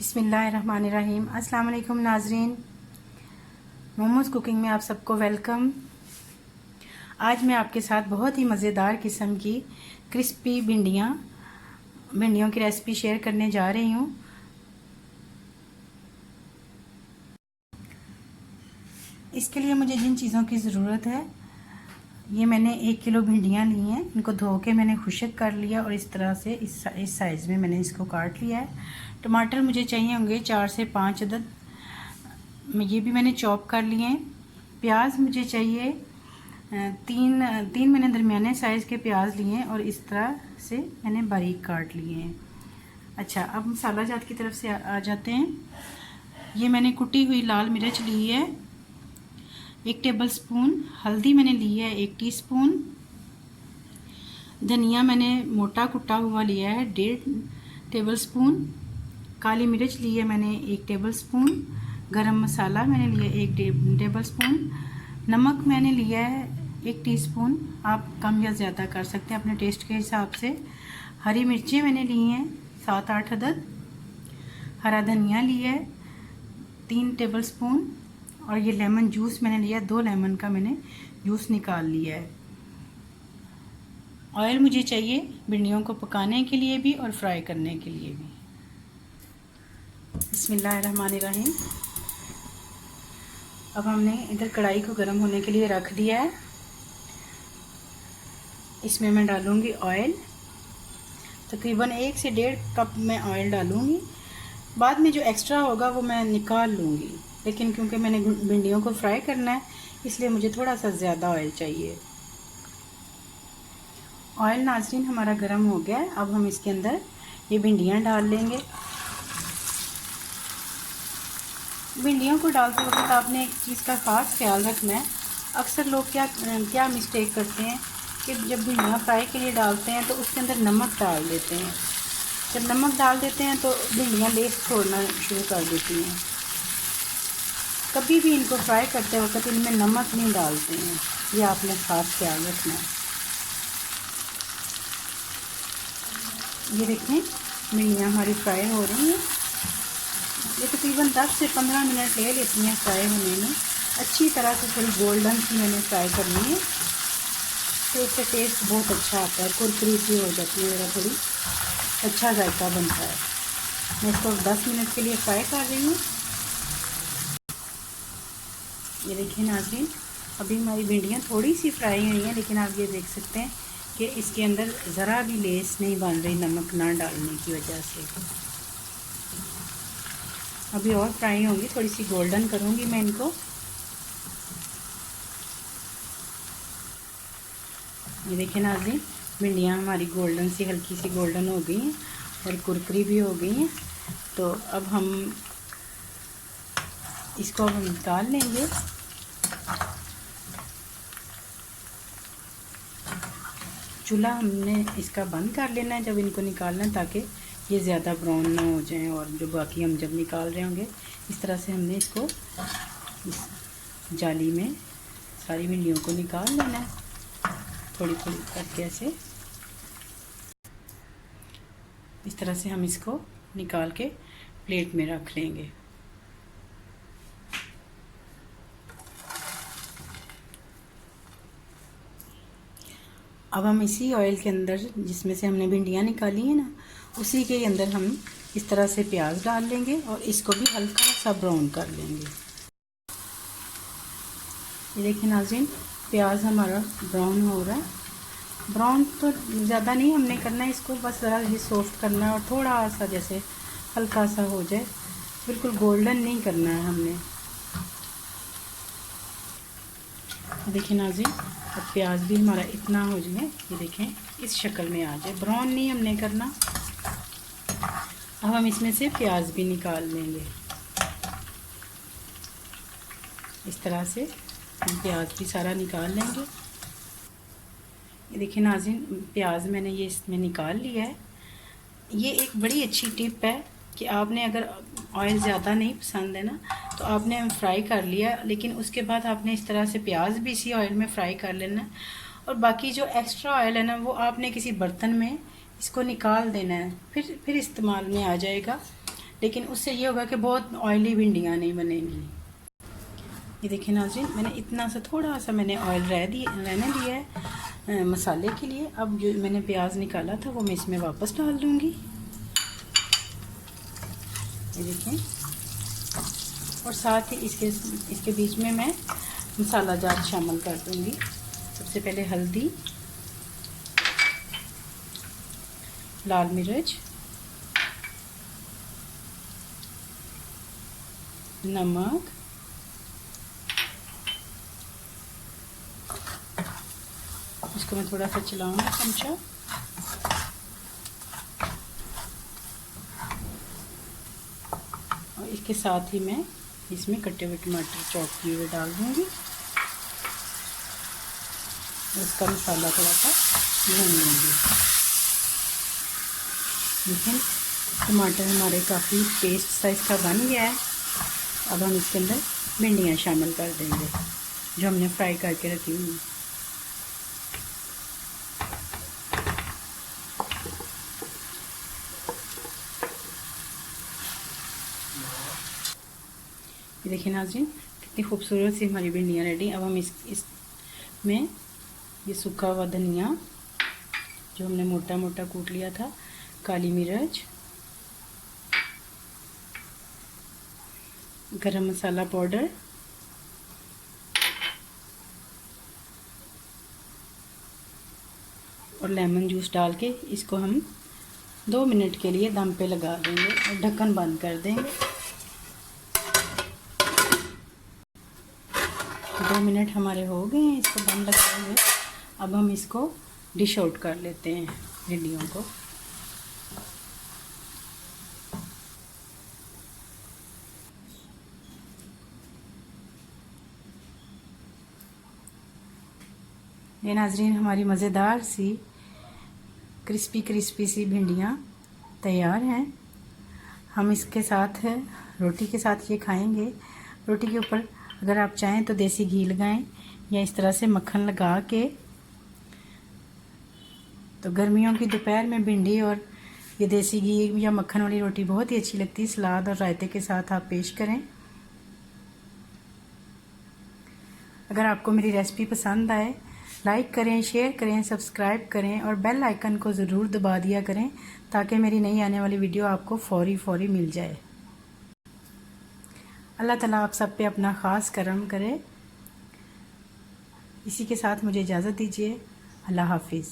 बिस्मिल्लाहिर्रहमानिर्रहीम। अस्सलाम वालेकुम नाजरीन, मोमोज़ कुकिंग में आप सबको वेलकम। आज मैं आपके साथ बहुत ही मज़ेदार किस्म की क्रिस्पी भिंडियों की रेसिपी शेयर करने जा रही हूँ। इसके लिए मुझे जिन चीज़ों की ज़रूरत है, ये मैंने 1 किलो भिंडियाँ ली हैं। इनको धो के मैंने खुश्क कर लिया और इस तरह से इस साइज़ में मैंने इसको काट लिया है। टमाटर मुझे चाहिए होंगे 4 से 5 अदद, ये भी मैंने चॉप कर लिए हैं। प्याज मुझे चाहिए तीन मैंने दरमियाने साइज़ के प्याज लिए हैं और इस तरह से मैंने बारीक काट लिए हैं। अच्छा, अब मसाला जात की तरफ से आ जाते हैं। ये मैंने कुटी हुई लाल मिर्च ली है 1 टेबल स्पून, हल्दी मैंने ली है 1 टीस्पून, धनिया मैंने मोटा कुटा हुआ लिया है 1.5 टेबल स्पून, काली मिर्च ली है मैंने 1 टेबल स्पून, गरम मसाला मैंने लिया 1 टेबल स्पून, नमक मैंने लिया है 1 टीस्पून। आप कम या ज़्यादा कर सकते हैं अपने टेस्ट के हिसाब से। हरी मिर्चें मैंने ली हैं 7-8 अदद, हरा धनिया लिया है 3 टेबल स्पून और ये लेमन जूस मैंने लिया 2 लेमन का मैंने जूस निकाल लिया है। ऑयल मुझे चाहिए भिंडियों को पकाने के लिए भी और फ्राई करने के लिए भी। बिस्मिल्लाहिर्रहमानिर्रहीम। अब हमने इधर कढ़ाई को गर्म होने के लिए रख दिया है। इसमें मैं डालूँगी ऑयल, तकरीबन 1 से 1.5 कप मैं ऑयल डालूँगी। बाद में जो एक्स्ट्रा होगा वो मैं निकाल लूँगी, लेकिन क्योंकि मैंने भिंडियों को फ्राई करना है इसलिए मुझे थोड़ा सा ज़्यादा ऑयल चाहिए। ऑयल नाज़रीन हमारा गर्म हो गया है। अब हम इसके अंदर ये भिंडियाँ डाल लेंगे। भिंडियों को डालते वक्त आपने एक चीज़ का ख़ास ख्याल रखना है। अक्सर लोग क्या मिस्टेक करते हैं कि जब भिंडियाँ फ्राई के लिए डालते हैं तो उसके अंदर नमक डाल देते हैं। जब नमक डाल देते हैं तो भिंडियाँ लेस छोड़ना शुरू कर देती हैं। कभी भी इनको फ्राई करते वक्त इनमें नमक नहीं डालते हैं, ये आपने ख़ास ख्याल रखना है। ये देखें, भिंडियाँ हमारी फ्राई हो रही हैं। ये तकरीबन 10 से 15 मिनट ले लेती हैं फ्राई होने में। अच्छी तरह से थोड़ी गोल्डन सी मैंने फ्राई करनी है तो इससे टेस्ट बहुत अच्छा आता है, कुरकुरी सी हो जाती है, थोड़ी अच्छा जायका बनता है। मैं इसको 10 मिनट के लिए फ्राई कर रही हूँ। ये देखिए नाज़रीन, अभी हमारी भिंडियाँ थोड़ी सी फ्राई हुई हैं, लेकिन आप ये देख सकते हैं कि इसके अंदर ज़रा भी लेस नहीं बन रही नमक ना डालने की वजह से। अभी और फ्राई होंगी, थोड़ी सी गोल्डन करूँगी मैं इनको। ये देखिए नाज़रीन, भिंडियाँ हमारी गोल्डन सी, हल्की सी गोल्डन हो गई हैं और कुरकुरी भी हो गई हैं। तो अब हम इसको निकाल लेंगे। चूल्हा हमने इसका बंद कर लेना है जब इनको निकालना है, ताकि ये ज़्यादा ब्राउन ना हो जाएं। और जो बाकी हम जब निकाल रहे होंगे इस तरह से हमने इसको इस जाली में सारी भिंडियों को निकाल लेना है, थोड़ी थोड़ी करके ऐसे। इस तरह से हम इसको निकाल के प्लेट में रख लेंगे। अब हम इसी ऑयल के अंदर, जिसमें से हमने भिंडियाँ निकाली हैं ना, उसी के अंदर हम इस तरह से प्याज डाल लेंगे और इसको भी हल्का सा ब्राउन कर लेंगे। ये देखिए नाज़रीन, प्याज हमारा ब्राउन हो रहा है। ब्राउन तो ज़्यादा नहीं हमने करना है इसको, बस ज़रा ही सॉफ्ट करना है और थोड़ा सा जैसे हल्का सा हो जाए, बिल्कुल गोल्डन नहीं करना है हमने। देखिए नाज़रीन, अब प्याज भी हमारा इतना हो जाए, ये देखें इस शक्ल में आ जाए, ब्राउन नहीं हमने करना। अब हम इसमें से प्याज भी निकाल लेंगे। इस तरह से हम प्याज भी सारा निकाल लेंगे। ये देखिए नाज़रीन, प्याज मैंने ये इसमें निकाल लिया है। ये एक बड़ी अच्छी टिप है कि आपने अगर ऑयल ज़्यादा नहीं पसंद है ना, तो आपने फ्राई कर लिया, लेकिन उसके बाद आपने इस तरह से प्याज भी इसी ऑयल में फ्राई कर लेना, और बाकी जो एक्स्ट्रा ऑयल है ना वो आपने किसी बर्तन में इसको निकाल देना है, फिर इस्तेमाल में आ जाएगा। लेकिन उससे ये होगा कि बहुत ऑयली भिंडियाँ नहीं बनेंगी। ये देखिए नाज़रीन, मैंने इतना सा थोड़ा सा मैंने ऑयल रहने दिया है मसाले के लिए। अब जो मैंने प्याज निकाला था वो मैं इसमें वापस डाल दूँगी। ये देखें, और साथ ही इसके बीच में मैं मसाला जात शामिल कर दूँगी। सबसे पहले हल्दी, लाल मिर्च, नमक, इसको मैं थोड़ा सा चलाऊंगा चमचा, और इसके साथ ही मैं इसमें कटे हुए टमाटर चॉप किए हुए डाल दूंगी। इसका मसाला थोड़ा सा भून लूँगी। लेकिन टमाटर हमारे काफ़ी पेस्ट साइज़ का बन गया है। अब हम इसके अंदर भिंडियाँ शामिल कर देंगे जो हमने फ्राई करके रखी हुई। ये देखिए नाज़रीन, कितनी खूबसूरत सी हमारी भिंडियाँ रेडी। अब हम इसमें ये सूखा हुआ धनिया जो हमने मोटा मोटा कूट लिया था, काली मिर्च, गरम मसाला पाउडर, और लेमन जूस डाल के इसको हम 2 मिनट के लिए दम पे लगा देंगे और ढक्कन बंद कर देंगे। 2 मिनट हमारे हो गए हैं इसको बंद लगाए हुए। अब हम इसको डिश आउट कर लेते हैं भिंडियों को। ये नाज़रीन, हमारी मज़ेदार सी क्रिस्पी सी भिंडियाँ तैयार हैं। हम इसके साथ रोटी के साथ ये खाएंगे। रोटी के ऊपर अगर आप चाहें तो देसी घी लगाएं या इस तरह से मक्खन लगा के। तो गर्मियों की दोपहर में भिंडी और ये देसी घी या मक्खन वाली रोटी बहुत ही अच्छी लगती है। सलाद और रायते के साथ आप पेश करें। अगर आपको मेरी रेसिपी पसंद आए, लाइक करें, शेयर करें, सब्सक्राइब करें और बेल आइकन को ज़रूर दबा दिया करें ताकि मेरी नई आने वाली वीडियो आपको फौरी मिल जाए। अल्लाह ताला आप सब पे अपना ख़ास करम करे। इसी के साथ मुझे इजाज़त दीजिए। अल्लाह हाफिज़।